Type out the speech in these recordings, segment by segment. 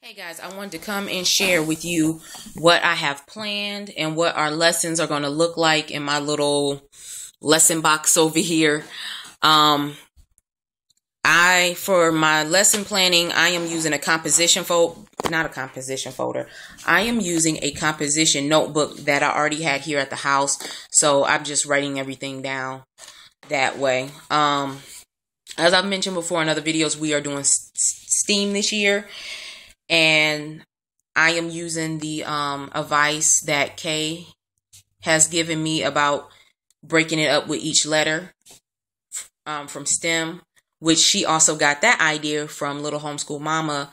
Hey guys, I wanted to come and share with you what I have planned and what our lessons are going to look like in my little lesson box over here. For my lesson planning, I am using a composition not a composition folder. I am using a composition notebook that I already had here at the house. So I'm just writing everything down that way. As I've mentioned before in other videos, we are doing STEAM this year. And I am using the advice that Kay has given me about breaking it up with each letter from STEM, which she also got that idea from Little Homeschool Mama,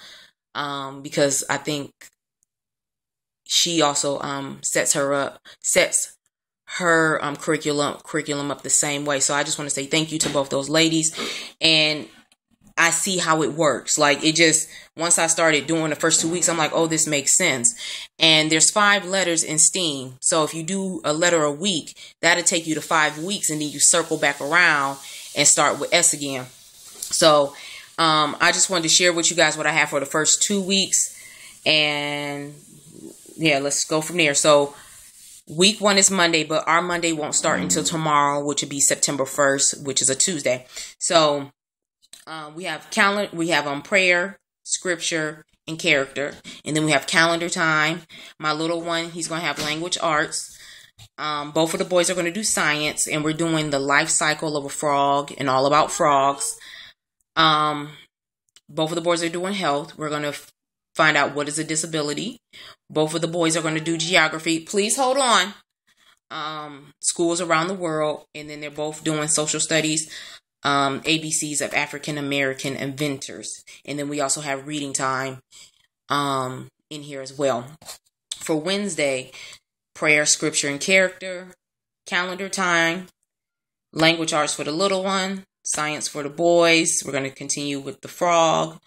because I think she also sets her curriculum up the same way. So I just want to say thank you to both those ladies, and I see how it works. Like, it just, once I started doing the first 2 weeks, I'm like, oh, this makes sense. And there's 5 letters in STEAM. So if you do a letter a week, that'll take you to 5 weeks, and then you circle back around and start with S again. So I just wanted to share with you guys what I have for the first 2 weeks. And yeah, let's go from there. So week 1 is Monday, but our Monday won't start until tomorrow, which would be September 1st, which is a Tuesday. So we have prayer, scripture, and character. And then we have calendar time. My little one, he's going to have language arts. Both of the boys are going to do science. And we're doing the life cycle of a frog and all about frogs. Both of the boys are doing health. We're going to find out what is a disability. Both of the boys are going to do geography. Please hold on. Schools around the world. And then they're both doing social studies. ABCs of African American inventors. And then we also have reading time in here as well. For Wednesday, prayer, scripture, and character, calendar time, language arts for the little one, science for the boys. We're going to continue with the frogs,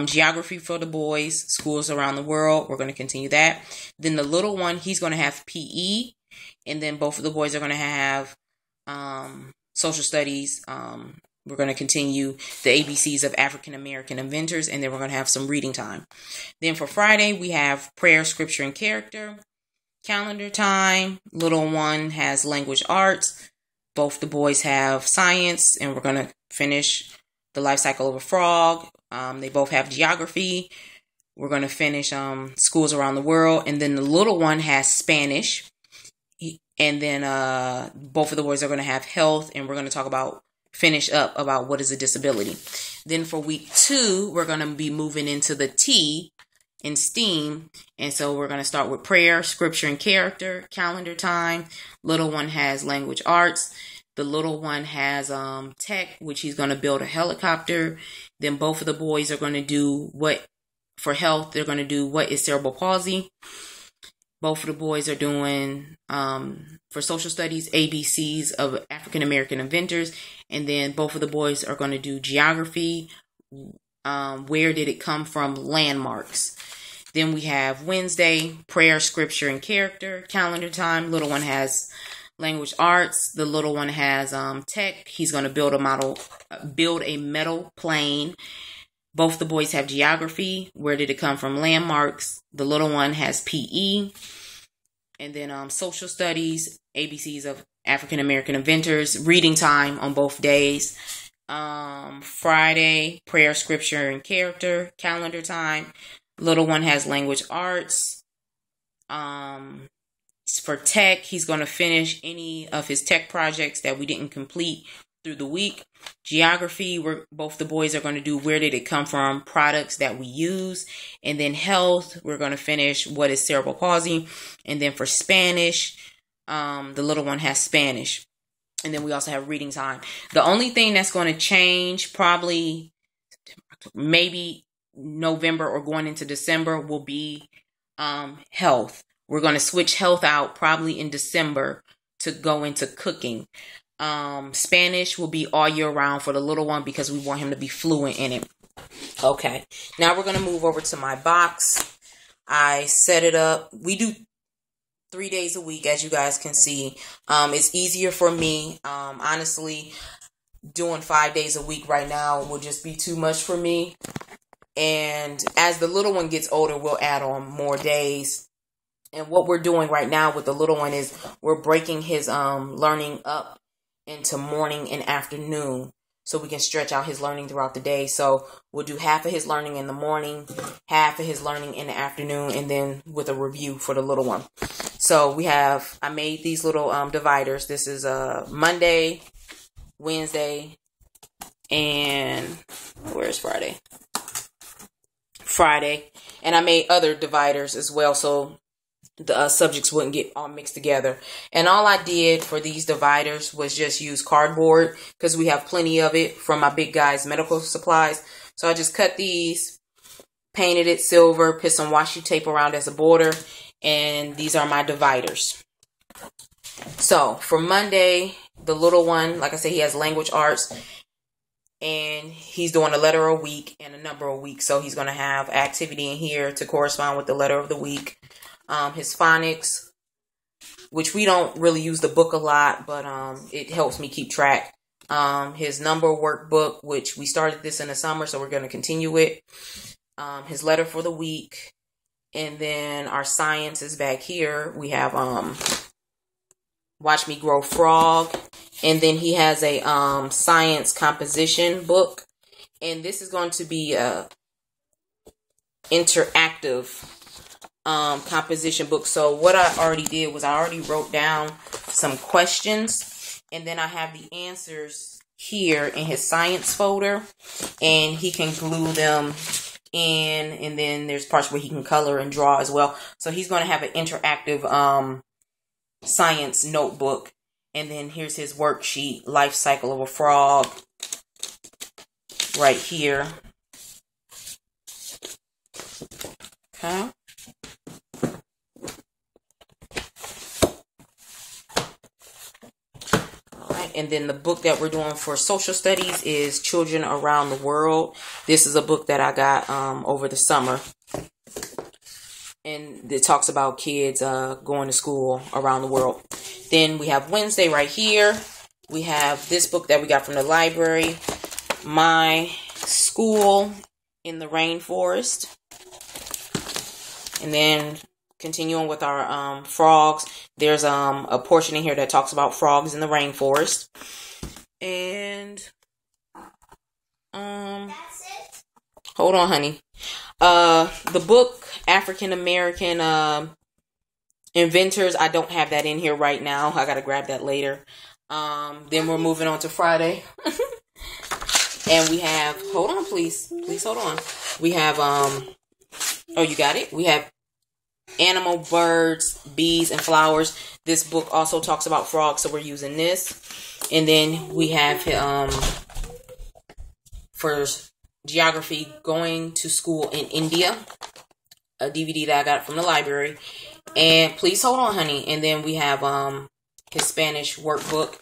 geography for the boys, schools around the world. We're going to continue that. Then the little one, he's going to have PE, and then both of the boys are going to have social studies. We're going to continue the ABCs of African American inventors, and then we're going to have some reading time. Then for Friday, we have prayer, scripture, and character. Calendar time, little one has language arts. Both the boys have science, and we're going to finish the life cycle of a frog. They both have geography. We're going to finish schools around the world, and then the little one has Spanish. And then both of the boys are going to have health, and we're going to finish up about what is a disability. Then for week 2, we're going to be moving into the T in STEAM. And so we're going to start with prayer, scripture, and character, calendar time. Little one has language arts. The little one has tech, which he's going to build a helicopter. Then both of the boys are going to do for health, they're going to do what is cerebral palsy. Both of the boys are doing, for social studies, ABCs of African American inventors. And then both of the boys are going to do geography. Where did it come from? Landmarks. Then we have Wednesday, prayer, scripture, and character. Calendar time. Little one has language arts. The little one has tech. He's going to build a metal plane. Both the boys have geography. Where did it come from? Landmarks. The little one has PE. And then social studies, ABCs of African American inventors. Reading time on both days. Friday, prayer, scripture, and character. Calendar time. Little one has language arts. For tech, he's going to finish any of his tech projects that we didn't complete through the week. Geography, both the boys are going to do where did it come from, products that we use. And then health, we're going to finish what is cerebral palsy. And then for Spanish, the little one has Spanish. And then we also have reading time. The only thing that's going to change probably maybe November or going into December will be health. We're going to switch health out probably in December to go into cooking. Spanish will be all year round for the little one because we want him to be fluent in it. Okay, now we're going to move over to my box. I set it up. We do 3 days a week, as you guys can see. It's easier for me. Honestly, doing 5 days a week right now will just be too much for me. And as the little one gets older, we'll add on more days. And what we're doing right now with the little one is we're breaking his learning up into morning and afternoon, so we can stretch out his learning throughout the day. So we'll do half of his learning in the morning, half of his learning in the afternoon, and then with a review for the little one. So I made these little dividers. This is Monday, Wednesday, and where's Friday? Friday. And I made other dividers as well, so the subjects wouldn't get all mixed together. And all I did for these dividers was just use cardboard, because we have plenty of it from my big guy's medical supplies. So I just cut these, painted it silver, put some washi tape around as a border, and these are my dividers. So for Monday, the little one, like I said, he has language arts, and he's doing a letter a week and a number a week. So he's going to have activity in here to correspond with the letter of the week. His phonics, which we don't really use the book a lot, but it helps me keep track. His number workbook, which we started this in the summer, so we're going to continue it. His letter for the week. And then our science is back here. We have Watch Me Grow Frog. And then he has a science composition book. And this is going to be a interactive composition book. So what I already did was I already wrote down some questions, and then I have the answers here in his science folder, and he can glue them in, and then there's parts where he can color and draw as well. So he's going to have an interactive science notebook. And then here's his worksheet, Life Cycle of a Frog, right here. Okay. And then the book that we're doing for social studies is Children Around the World. This is a book that I got over the summer. And it talks about kids going to school around the world. Then we have Wednesday right here. We have this book that we got from the library, My School in the Rainforest. And then continuing with our frogs, there's a portion in here that talks about frogs in the rainforest. And that's it. Hold on, honey. The book African American Inventors, I don't have that in here right now. I gotta grab that later. Then we're moving on to Friday. And we have, hold on, please hold on. We have oh, you got it? We have Animal, Birds, Bees, and Flowers. This book also talks about frogs, so we're using this. And then we have for geography, Going to School in India, a DVD that I got from the library. And please hold on, honey. And then we have his Spanish workbook.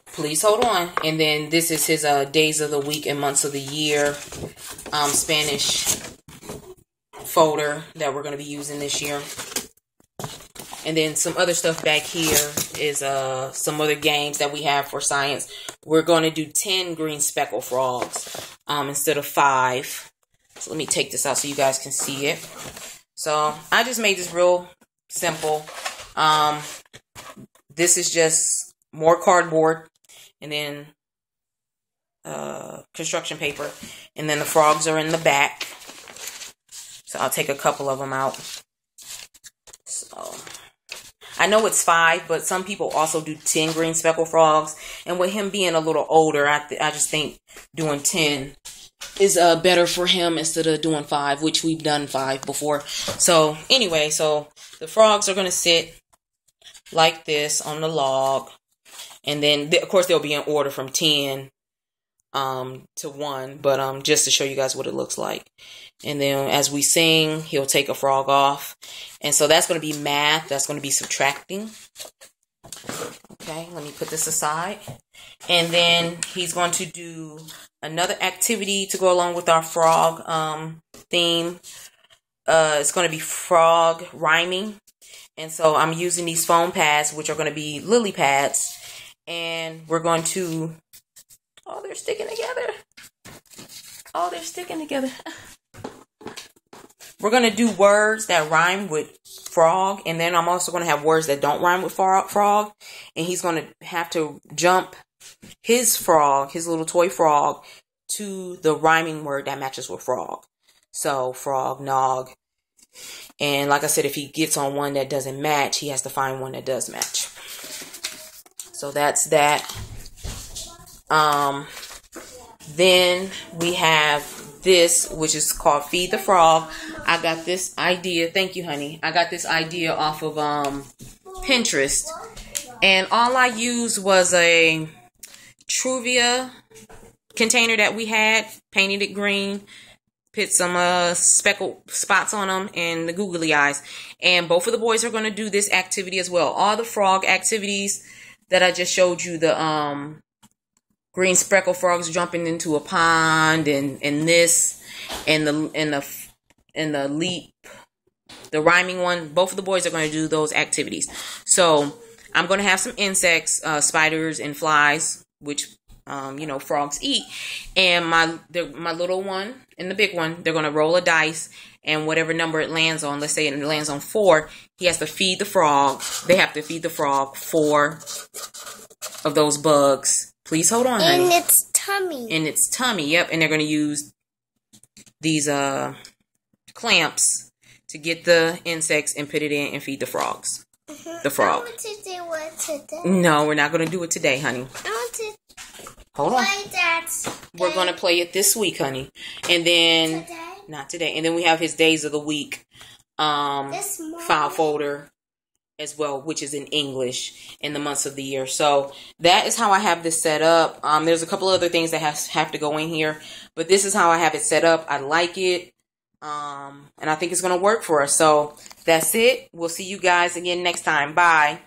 Please hold on. And then this is his days of the week and months of the year Spanish folder that we're going to be using this year. And then some other stuff back here is some other games that we have for science. We're going to do 10 green speckled frogs instead of 5. So let me take this out so you guys can see it. So I just made this real simple. This is just more cardboard and then construction paper. And then the frogs are in the back. So I'll take a couple of them out. So I know it's 5, but some people also do 10 green speckled frogs. And with him being a little older, I just think doing 10 is better for him instead of doing 5, which we've done 5 before. So anyway, so the frogs are going to sit like this on the log. And then, of course, they'll be in order from 10 to 1. But just to show you guys what it looks like. And then as we sing, he'll take a frog off. And so that's going to be math. That's going to be subtracting. Okay, let me put this aside. And then he's going to do another activity to go along with our frog theme. It's going to be frog rhyming. And so I'm using these foam pads, which are going to be lily pads. And we're going to... Oh, they're sticking together. Oh, they're sticking together. We're going to do words that rhyme with frog. And then I'm also going to have words that don't rhyme with frog. And he's going to have to jump his frog, his little toy frog, to the rhyming word that matches with frog. So frog, nog. And like I said, if he gets on one that doesn't match, he has to find one that does match. So that's that. Then we have this, which is called Feed the Frog. I got this idea. Thank you, honey. I got this idea off of Pinterest. And all I used was a Truvia container that we had, painted it green, put some speckled spots on them and the googly eyes. And both of the boys are going to do this activity as well. All the frog activities that I just showed you, the green speckle frogs jumping into a pond, and this, and the leap, the rhyming one. Both of the boys are going to do those activities. So I'm going to have some insects, spiders and flies, which frogs eat. And my little one and the big one, they're going to roll a dice, and whatever number it lands on, let's say it lands on 4, he has to feed the frog. They have to feed the frog 4 of those bugs. Please hold on, honey. In its tummy. In its tummy, yep. And they're going to use these clamps to get the insects and put it in and feed the frogs. The frog. I want to do it today. No, we're not going to do it today, honey. I want to hold on. play that. We're going to play it this week, honey. And then Today? Not today. And then we have his days of the week file folder as well, which is in English in the months of the year. So that is how I have this set up. There's a couple other things that have to go in here, but this is how I have it set up. I like it. And I think it's going to work for us. So that's it. We'll see you guys again next time. Bye.